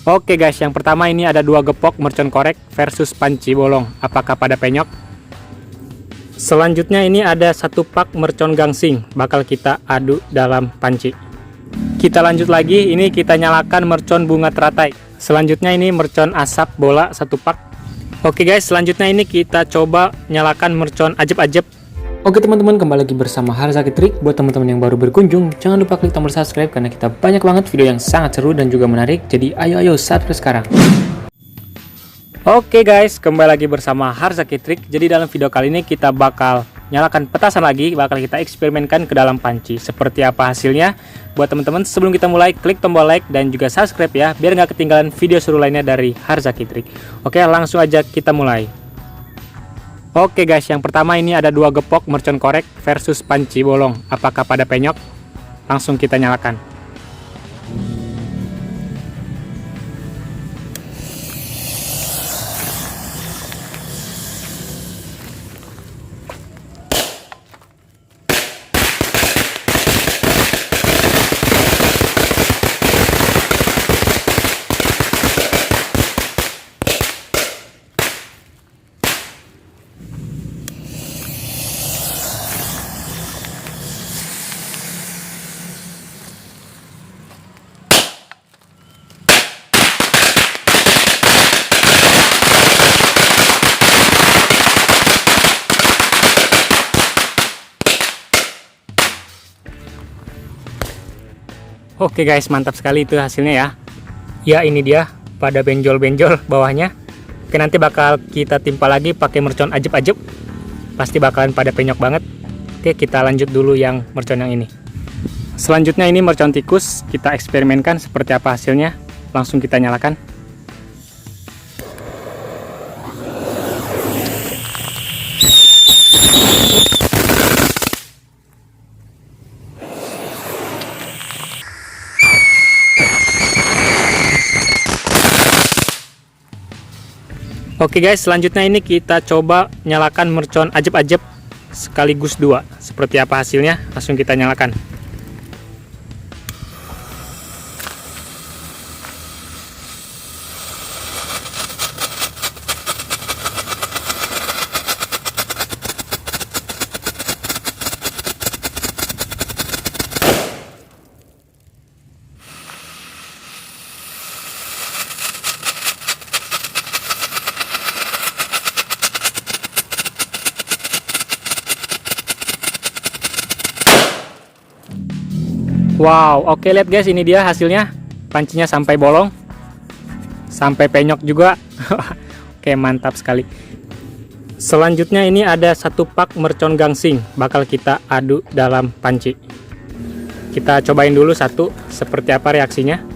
Oke guys, yang pertama ini ada dua gepok mercon korek versus panci bolong. Apakah pada penyok? Selanjutnya ini ada satu pak mercon gangsing, bakal kita adu dalam panci. Kita lanjut lagi, ini kita nyalakan mercon bunga teratai. Selanjutnya ini mercon asap bola satu pak. Oke guys, selanjutnya ini kita coba nyalakan mercon ajeb-ajeb. Oke teman-teman, kembali lagi bersama Harzaki Trik. Buat teman-teman yang baru berkunjung, jangan lupa klik tombol subscribe karena kita banyak banget video yang sangat seru dan juga menarik. Jadi ayo subscribe sekarang. Oke guys, kembali lagi bersama Harzaki Trik. Jadi dalam video kali ini kita bakal nyalakan petasan lagi, bakal kita eksperimenkan ke dalam panci. Seperti apa hasilnya? Buat teman-teman, sebelum kita mulai, klik tombol like dan juga subscribe ya, biar nggak ketinggalan video seru lainnya dari Harzaki Trik. Oke, langsung aja kita mulai. Oke guys, yang pertama ini ada dua gepok mercon korek versus panci bolong. Apakah pada penyok? Langsung kita nyalakan. Oke guys, mantap sekali itu hasilnya ya. Ya ini dia, pada benjol-benjol bawahnya. Oke, nanti bakal kita timpa lagi pakai mercon ajeb-ajeb. Pasti bakalan pada penyok banget. Oke, kita lanjut dulu yang mercon yang ini. Selanjutnya ini mercon tikus, kita eksperimenkan seperti apa hasilnya. Langsung kita nyalakan. Oke guys, selanjutnya ini kita coba nyalakan mercon ajeb-ajeb sekaligus dua. Seperti apa hasilnya? Langsung kita nyalakan. Wow, oke lihat guys, ini dia hasilnya. Pancinya sampai bolong, sampai penyok juga. Oke, mantap sekali. Selanjutnya ini ada satu pak mercon gangsing, bakal kita adu dalam panci. Kita cobain dulu satu, seperti apa reaksinya.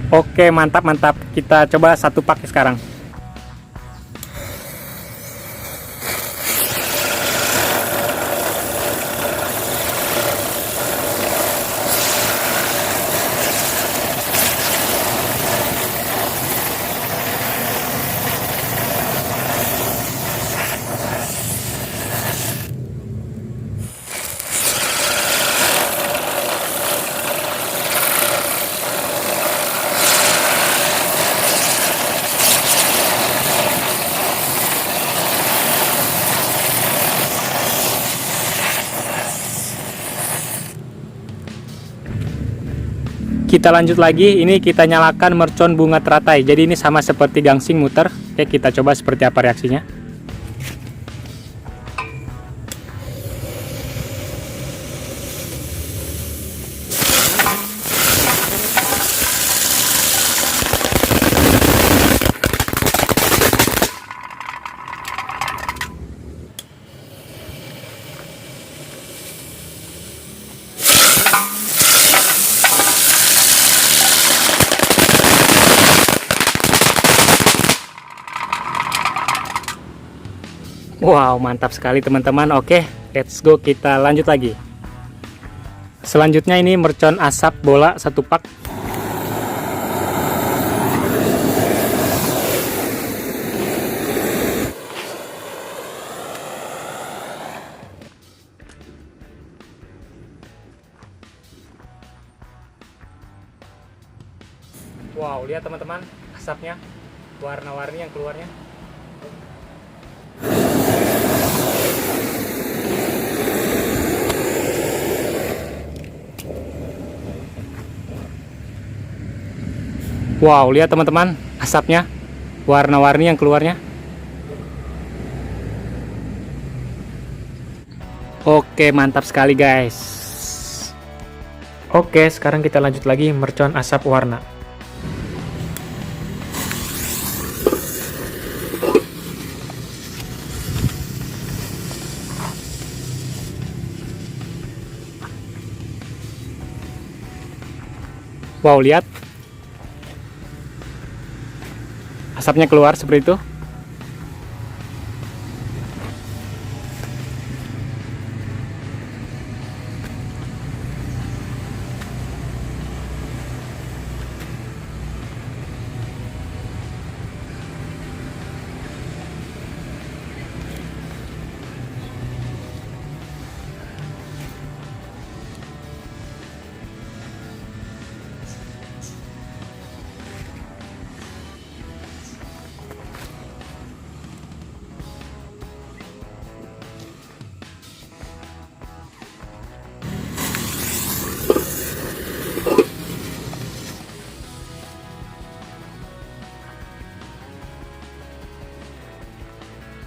Oke, mantap. Kita coba satu pak sekarang. Kita lanjut lagi, ini kita nyalakan mercon bunga teratai. Jadi ini sama seperti gangsing muter. Oke, kita coba seperti apa reaksinya. Wow, mantap sekali teman-teman. Oke, let's go, kita lanjut lagi. Selanjutnya ini mercon asap bola satu pak. Wow, lihat teman-teman asapnya, warna-warni yang keluarnya. Wow, lihat teman-teman asapnya, warna-warni yang keluarnya. Oke, mantap sekali guys. Oke, sekarang kita lanjut lagi mercon asap warna. Wow, lihat asapnya keluar seperti itu.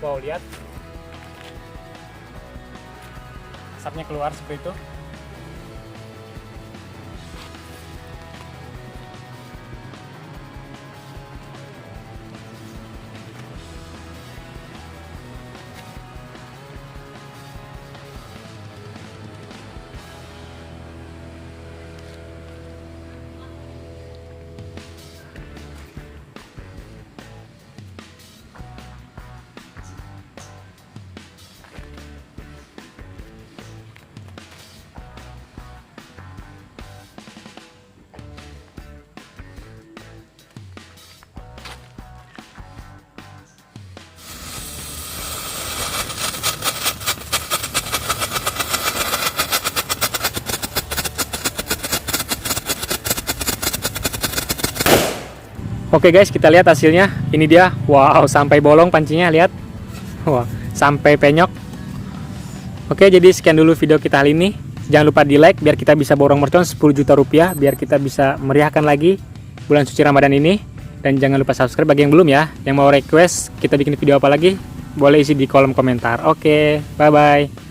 Wow, lihat asapnya keluar seperti itu. Oke guys, kita lihat hasilnya. Ini dia. Wow, sampai bolong pancinya, lihat. Wah, sampai penyok. Oke, jadi sekian dulu video kita kali ini. Jangan lupa di like biar kita bisa borong mercon 10 juta rupiah, biar kita bisa meriahkan lagi bulan suci Ramadan ini. Dan jangan lupa subscribe bagi yang belum ya. Yang mau request kita bikin video apa lagi, boleh isi di kolom komentar. Oke, bye bye.